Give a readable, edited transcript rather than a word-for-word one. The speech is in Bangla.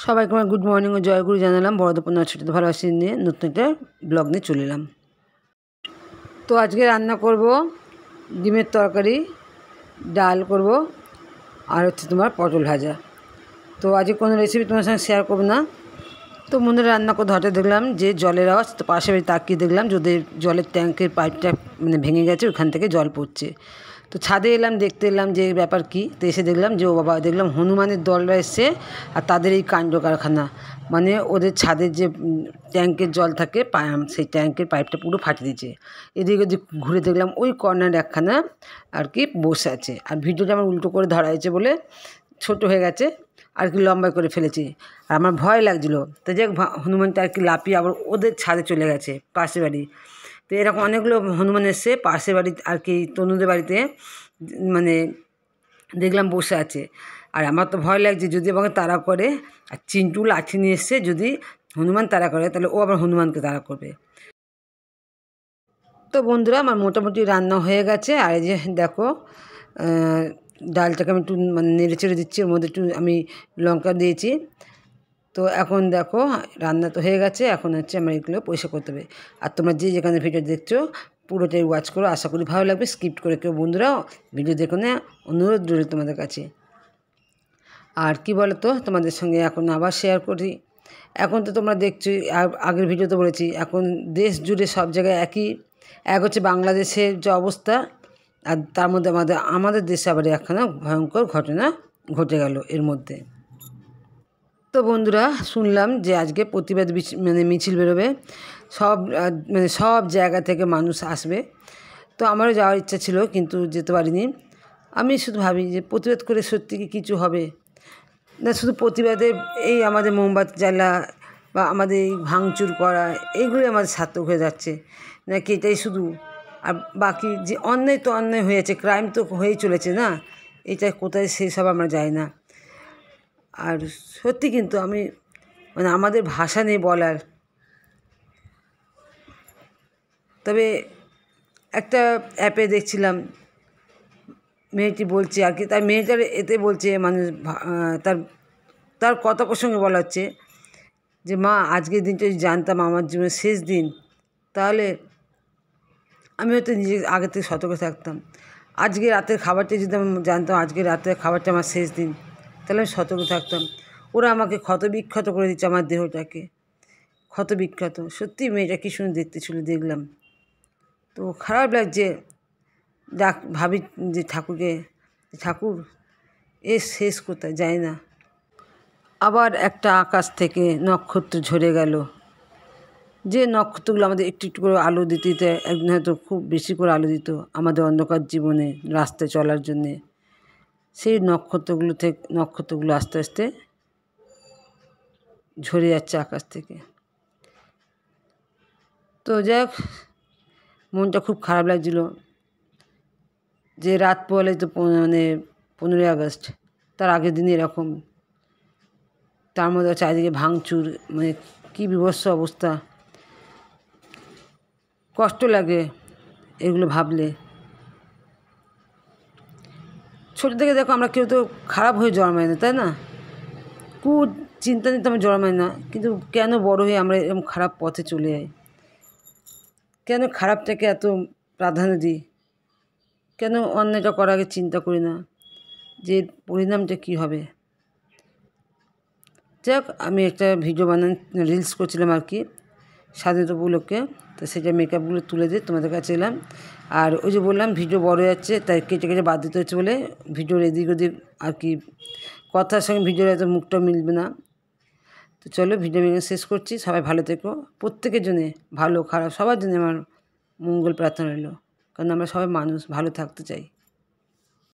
সবাইকে আমার গুড মর্নিং ও জয়গুরু জানালাম। বড়দপনার ছোটো ভালোবাসি নিয়ে নতুন একটা ব্লগ নিয়ে চলে এলাম। তো আজকে রান্না করব ডিমের তরকারি, ডাল করব, আর হচ্ছে তোমার পটল ভাজা। তো আজকে কোনো রেসিপি তোমার সঙ্গে শেয়ার করবো না। তো মনে রান্না করতে হঠাৎ দেখলাম যে জলের আওয়াজ, তো পাশে বাড়ি তাকিয়ে দেখলাম যদি জলের ট্যাঙ্কের পাইপটা ভেঙে গেছে, ওখান থেকে জল পড়ছে। তো ছাদে এলাম, দেখতে এলাম যে ব্যাপার কী। তো এসে দেখলাম যে ও বাবা, দেখলাম হনুমানের দলরা এসছে, আর তাদের এই কাণ্ড কারখানা। ওদের ছাদের যে ট্যাঙ্কের জল থাকে, সেই ট্যাঙ্কের পাইপটা পুরো ফাটিয়ে দিয়েছে। এদিকে ওদিক ঘুরে দেখলাম ওই কর্নার একখানা আর কি বসে আছে। আর ভিডিওটা আমার উল্টো করে ধরা হয়েছে বলে ছোট হয়ে গেছে আর কি, লম্বা করে ফেলেছি। আর আমার ভয় লাগছিলো। তো যাই হনুমানটা আর কি লাফিয়ে আবার ওদের ছাদে চলে গেছে, পাশে বাড়ি। তো এরকম অনেকগুলো হনুমান এসছে পাশে বাড়ি আর কি, তনুদের বাড়িতে দেখলাম বসে আছে। আর আমার তো ভয় লাগছে যদি আমাকে তাড়া করে। আর চিন্টু লাঠি নিয়ে এসছে, যদি হনুমান তাড়া করে তাহলে ও আবার হনুমানকে তাড়া করবে। তো বন্ধুরা, আমার মোটামুটি রান্না হয়ে গেছে। আর এই যে দেখো, ডালটাকে আমি একটু নেড়ে চেড়ে দিচ্ছি, ওর মধ্যে একটু আমি লঙ্কা দিয়েছি। তো এখন দেখো রান্না তো হয়ে গেছে, এখন হচ্ছে আমার এগুলো পরিষ্কার করতে হবে। আর তোমরা যে যেখানে ভিডিও দেখছো পুরোটাই ওয়াচ করো, আশা করি ভালো লাগবে। স্কিপ করে কেউ বন্ধুরা ভিডিও দেখো না, অনুরোধ রইল তোমাদের কাছে। আর কি বলো তো, তোমাদের সঙ্গে এখন আবার শেয়ার করি। এখন তো তোমরা দেখছো, আগের ভিডিওতে বলেছি, এখন দেশ জুড়ে সব জায়গায় এক হচ্ছে বাংলাদেশের যে অবস্থা, আর তার মধ্যে আমাদের দেশে আবার একখানা ভয়ঙ্কর ঘটনা ঘটে গেল এর মধ্যে। তো বন্ধুরা, শুনলাম যে আজকে প্রতিবাদ মিছিল বেরোবে, সব জায়গা থেকে মানুষ আসবে। তো আমারও যাওয়ার ইচ্ছা ছিল, কিন্তু যেতে পারিনি। আমি শুধু ভাবি যে প্রতিবাদ করে সত্যি কি কিছু হবে না, শুধু প্রতিবাদে এই আমাদের মোমবাতি জ্বালা বা আমাদের এই ভাঙচুর করা, এইগুলোই আমাদের সার্থক হয়ে যাচ্ছে নাকি এটাই শুধু? আর বাকি যে অন্যায় তো অন্যায় হয়েছে, ক্রাইম তো হয়েই চলেছে না, এটা কোথায় শেষ হবে আমরা যাই না। আর সত্যি কিন্তু আমি আমাদের ভাষা নেই বলার। তবে একটা অ্যাপে দেখছিলাম, মেয়েটি বলছে আর কি, তার মেয়েটার এতে বলছে মানুষ তার কথা প্রসঙ্গে বলা হচ্ছে যে মা, আজকের দিনটা যদি জানতাম আমার জীবনের শেষ দিন, তাহলে আমি হয়তো নিজে আগে থেকে সতর্ক থাকতাম। আজকে রাতের খাবারটা যদি আমি জানতাম আজকে রাতের খাবারটা আমার শেষ দিন, তাহলে আমি সতর্ক থাকতাম। ওরা আমাকে ক্ষতবিক্ষত করে দিচ্ছে, আমার দেহটাকে ক্ষতবিক্ষত। সত্যি মেয়েটা কী সুন্দর দেখতে ছিল, দেখলাম তো খারাপ লাগছে। ভাবি যে ঠাকুর এর শেষ কোথায় যায় না। আবার একটা আকাশ থেকে নক্ষত্র ঝরে গেল, যে নক্ষত্রগুলো আমাদের একটু একটু করে আলো দিতে দিতে একদিন হয়তো খুব বেশি করে আলো দিত আমাদের অন্ধকার জীবনে রাস্তায় চলার জন্যে। সেই নক্ষত্রগুলো আস্তে আস্তে ঝরে যাচ্ছে আকাশ থেকে। তো যাই হোক, মনটা খুব খারাপ লাগছিল যে রাত পোহালে তো 15ই আগস্ট, তার আগের দিনই এরকম, তার মধ্যে চারিদিকে ভাঙচুর, কী বিভৎস অবস্থা। কষ্ট লাগে এগুলো ভাবলে। ছোটো থেকে দেখো, আমরা কেউ তো খারাপ হয়ে জন্মাই না, তাই না? চিন্তা নিতে আমরা জন্মাই না, কিন্তু কেন বড় হয়ে আমরা এরকম খারাপ পথে চলে যাই? কেন খারাপটাকে এত প্রাধান্য দিই? কেন অন্যটা করার আগে চিন্তা করি না যে পরিণামটা কী হবে? যাক, আমি একটা ভিডিও রিলস করছিলাম আর কি, স্বাধীনতা উপলক্ষে। তো সেটা মেকআপগুলো তুলে দিয়ে তোমাদের কাছে এলাম। আর ওই যে বললাম ভিডিও বড় যাচ্ছে, তাই কেটে কেটে বাদ দিতে হচ্ছে বলে ভিডিওর এদিক ওদিক আর কি, কথার সঙ্গে ভিডিওর এত মুখটা মিলবে না। তো চলো, ভিডিও শেষ করছি। সবাই ভালো থেকো, প্রত্যেকের জন্যে, ভালো খারাপ সবার জন্য আমার মঙ্গল প্রার্থনা রইল, কারণ আমরা সবাই মানুষ, ভালো থাকতে চাই।